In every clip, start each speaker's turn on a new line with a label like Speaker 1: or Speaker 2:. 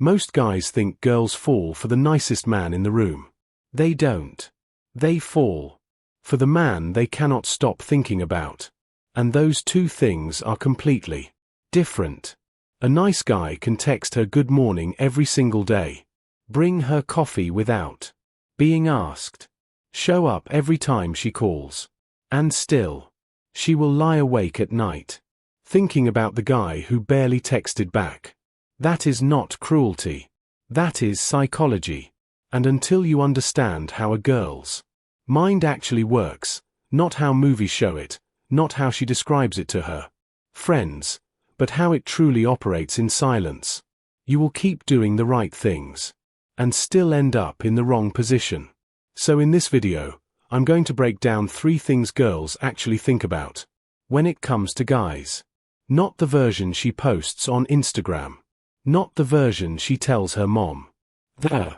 Speaker 1: Most guys think girls fall for the nicest man in the room. They don't. They fall for the man they cannot stop thinking about. And those two things are completely different. A nice guy can text her good morning every single day, bring her coffee without being asked, show up every time she calls, and still, she will lie awake at night, thinking about the guy who barely texted back. That is not cruelty. That is psychology. And until you understand how a girl's mind actually works, not how movies show it, not how she describes it to her friends, but how it truly operates in silence, you will keep doing the right things and still end up in the wrong position. So in this video, I'm going to break down 3 things girls actually think about when it comes to guys. Not the version she posts on Instagram. Not the version she tells her mom. The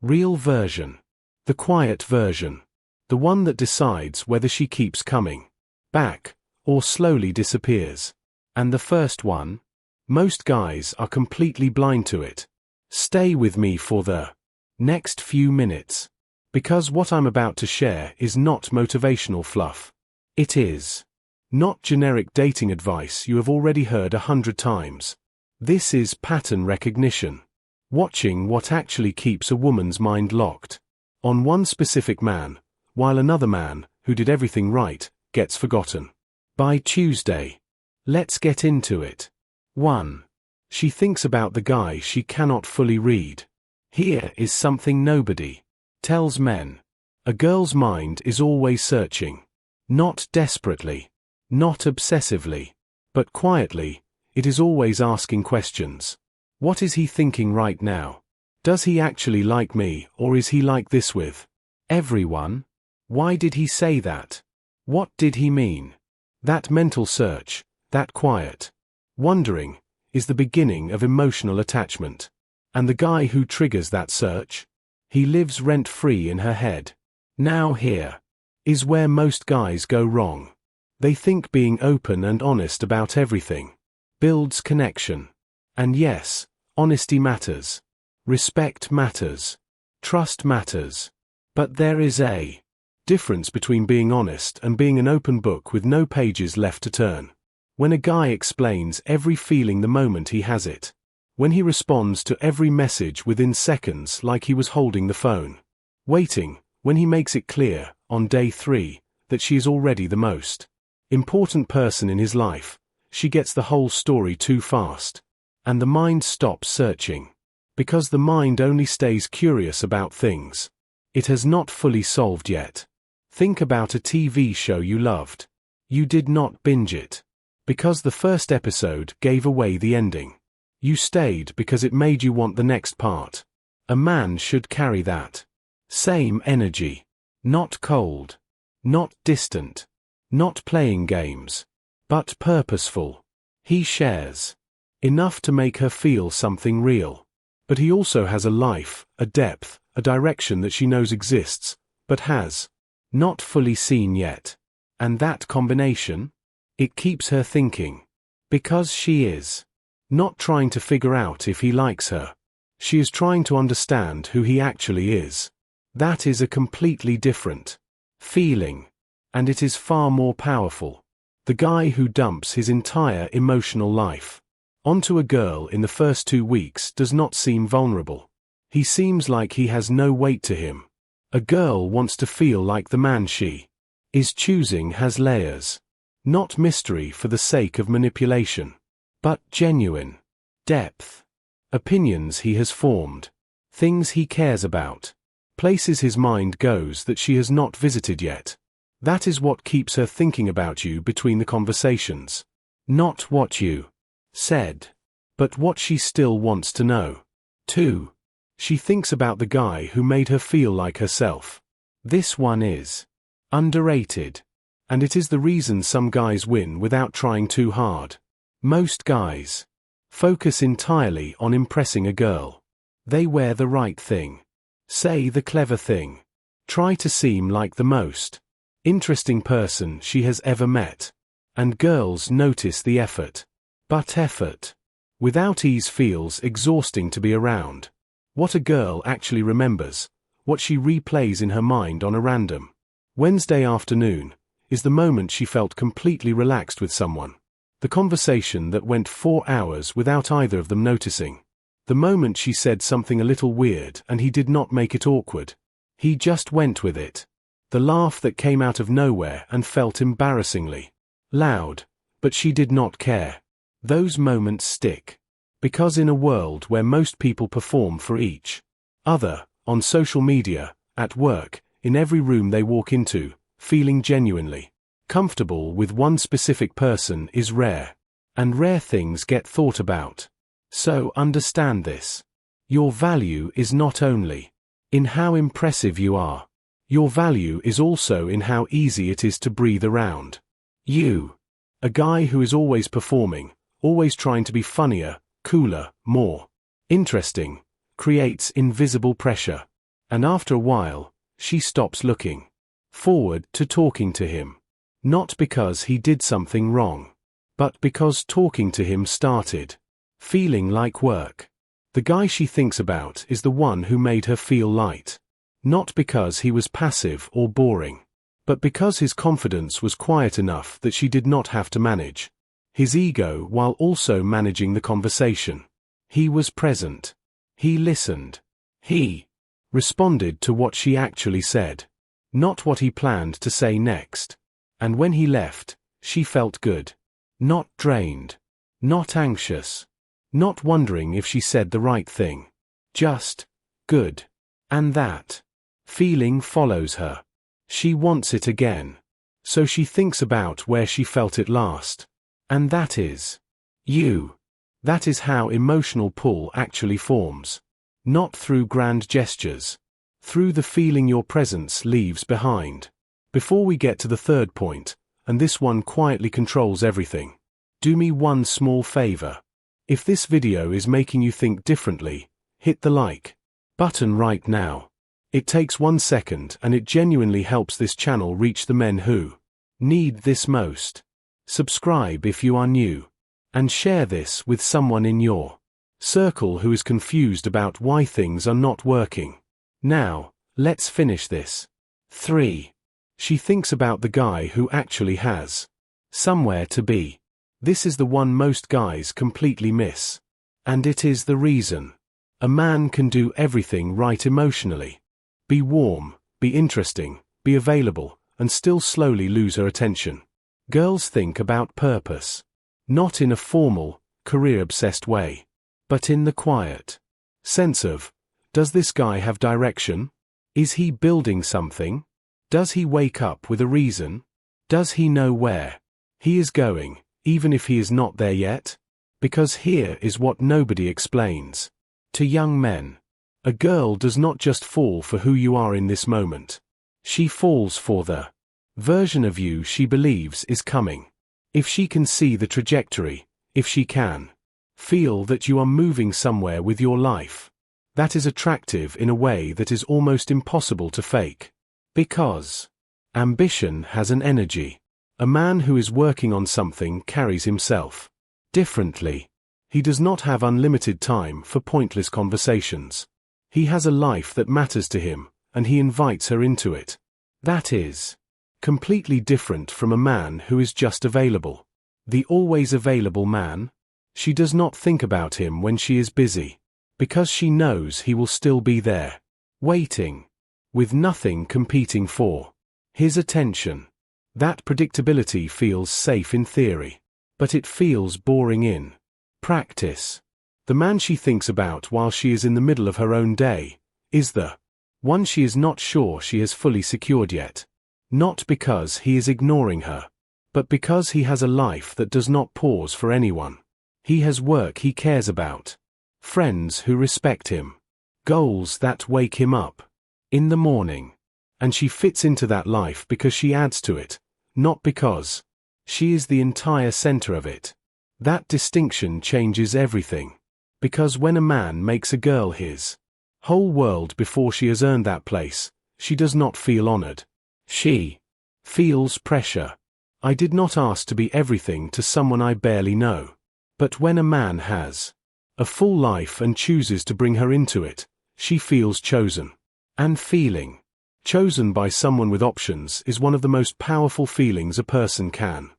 Speaker 1: real version. The quiet version. The one that decides whether she keeps coming back or slowly disappears. And the first one? Most guys are completely blind to it. Stay with me for the next few minutes, because what I'm about to share is not motivational fluff. It is not generic dating advice you have already heard 100 times. This is pattern recognition. Watching what actually keeps a woman's mind locked on one specific man, while another man, who did everything right, gets forgotten by Tuesday. Let's get into it. 1. She thinks about the guy she cannot fully read. Here is something nobody tells men. A girl's mind is always searching. Not desperately. Not obsessively. But quietly, it is always asking questions. What is he thinking right now? Does he actually like me, or is he like this with everyone? Why did he say that? What did he mean? That mental search, that quiet wondering, is the beginning of emotional attachment. And the guy who triggers that search? He lives rent-free in her head. Now here is where most guys go wrong. They think being open and honest about everything builds connection. And yes, honesty matters. Respect matters. Trust matters. But there is a difference between being honest and being an open book with no pages left to turn. When a guy explains every feeling the moment he has it. When he responds to every message within seconds like he was holding the phone. Waiting, when he makes it clear, on day 3, that she is already the most important person in his life, she gets the whole story too fast. And the mind stops searching. Because the mind only stays curious about things it has not fully solved yet. Think about a TV show you loved. You did not binge it because the first episode gave away the ending. You stayed because it made you want the next part. A man should carry that same energy. Not cold. Not distant. Not playing games. But purposeful. He shares enough to make her feel something real. But he also has a life, a depth, a direction that she knows exists, but has not fully seen yet. And that combination? It keeps her thinking. Because she is not trying to figure out if he likes her. She is trying to understand who he actually is. That is a completely different feeling. And it is far more powerful. The guy who dumps his entire emotional life onto a girl in the first 2 weeks does not seem vulnerable. He seems like he has no weight to him. A girl wants to feel like the man she is choosing has layers. Not mystery for the sake of manipulation. But genuine depth. Opinions he has formed. Things he cares about. Places his mind goes that she has not visited yet. That is what keeps her thinking about you between the conversations. Not what you said, but what she still wants to know. 2. She thinks about the guy who made her feel like herself. This one is underrated. And it is the reason some guys win without trying too hard. Most guys focus entirely on impressing a girl. They wear the right thing. Say the clever thing. Try to seem like the most interesting person she has ever met. And girls notice the effort. But effort Without ease feels exhausting to be around. What a girl actually remembers, what she replays in her mind on a random Wednesday afternoon, is the moment she felt completely relaxed with someone. The conversation that went 4 hours without either of them noticing. The moment she said something a little weird and he did not make it awkward. He just went with it. The laugh that came out of nowhere and felt embarrassingly loud, but she did not care. Those moments stick. Because in a world where most people perform for each other, on social media, at work, in every room they walk into, feeling genuinely comfortable with one specific person is rare. And rare things get thought about. So understand this. Your value is not only in how impressive you are. Your value is also in how easy it is to breathe around you. A guy who is always performing, always trying to be funnier, cooler, more interesting, creates invisible pressure. And after a while, she stops looking forward to talking to him. Not because he did something wrong, but because talking to him started feeling like work. The guy she thinks about is the one who made her feel light. Not because he was passive or boring, but because his confidence was quiet enough that she did not have to manage his ego while also managing the conversation. He was present. He listened. He responded to what she actually said, not what he planned to say next. And when he left, she felt good. Not drained. Not anxious. Not wondering if she said the right thing. Just good. And that feeling follows her. She wants it again. So she thinks about where she felt it last. And that is you. That is how emotional pull actually forms. Not through grand gestures. Through the feeling your presence leaves behind. Before we get to the third point, and this one quietly controls everything, do me one small favor. If this video is making you think differently, hit the like button right now. It takes 1 second and it genuinely helps this channel reach the men who need this most. Subscribe if you are new. And share this with someone in your circle who is confused about why things are not working. Now, let's finish this. 3. She thinks about the guy who actually has somewhere to be. This is the one most guys completely miss. And it is the reason. A man can do everything right emotionally. Be warm, be interesting, be available, and still slowly lose her attention. Girls think about purpose. Not in a formal, career-obsessed way. But in the quiet sense of, does this guy have direction? Is he building something? Does he wake up with a reason? Does he know where he is going, even if he is not there yet? Because here is what nobody explains. To young men, a girl does not just fall for who you are in this moment. She falls for the version of you she believes is coming. If she can see the trajectory, if she can feel that you are moving somewhere with your life, that is attractive in a way that is almost impossible to fake. Because ambition has an energy. A man who is working on something carries himself differently. He does not have unlimited time for pointless conversations. He has a life that matters to him, and he invites her into it. That is completely different from a man who is just available. The always available man. She does not think about him when she is busy, because she knows he will still be there, waiting, with nothing competing for his attention. That predictability feels safe in theory, but it feels boring in practice. The man she thinks about while she is in the middle of her own day is the one she is not sure she has fully secured yet. Not because he is ignoring her, but because he has a life that does not pause for anyone. He has work he cares about, friends who respect him, goals that wake him up in the morning. And she fits into that life because she adds to it, not because she is the entire center of it. That distinction changes everything. Because when a man makes a girl his whole world before she has earned that place, she does not feel honored. She feels pressure. I did not ask to be everything to someone I barely know. But when a man has a full life and chooses to bring her into it, she feels chosen. And feeling chosen by someone with options is one of the most powerful feelings a person can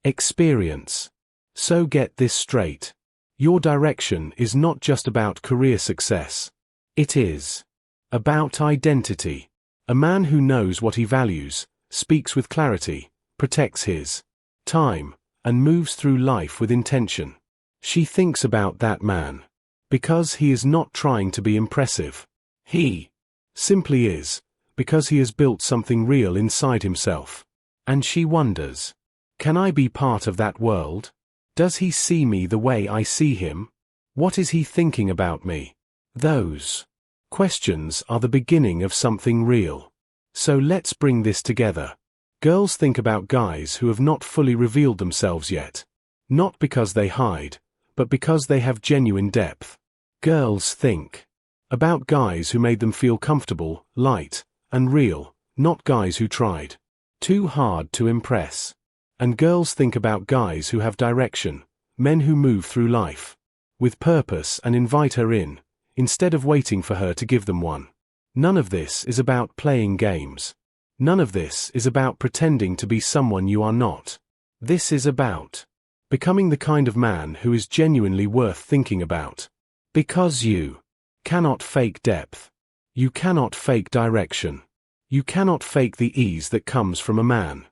Speaker 1: experience. So get this straight. Your direction is not just about career success. It is about identity. A man who knows what he values, speaks with clarity, protects his time, and moves through life with intention. She thinks about that man because he is not trying to be impressive. He simply is, because he has built something real inside himself. And she wonders, can I be part of that world? Does he see me the way I see him? What is he thinking about me? Those questions are the beginning of something real. So let's bring this together. Girls think about guys who have not fully revealed themselves yet. Not because they hide, but because they have genuine depth. Girls think about guys who made them feel comfortable, light, and real, not guys who tried too hard to impress. And girls think about guys who have direction, men who move through life with purpose and invite her in, instead of waiting for her to give them one. None of this is about playing games. None of this is about pretending to be someone you are not. This is about becoming the kind of man who is genuinely worth thinking about. Because you cannot fake depth. You cannot fake direction. You cannot fake the ease that comes from a man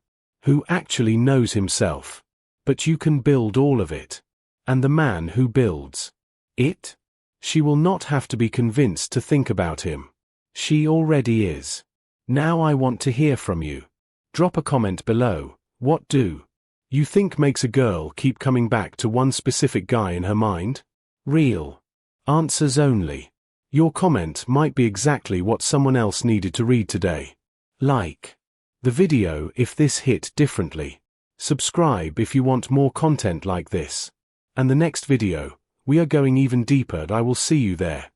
Speaker 1: who actually knows himself. But you can build all of it. And the man who builds it, she will not have to be convinced to think about him. She already is. Now I want to hear from you. Drop a comment below. What do you think makes a girl keep coming back to one specific guy in her mind? Real answers only. Your comment might be exactly what someone else needed to read today. Like the video if this hit differently. Subscribe if you want more content like this. And the next video, we are going even deeper and I will see you there.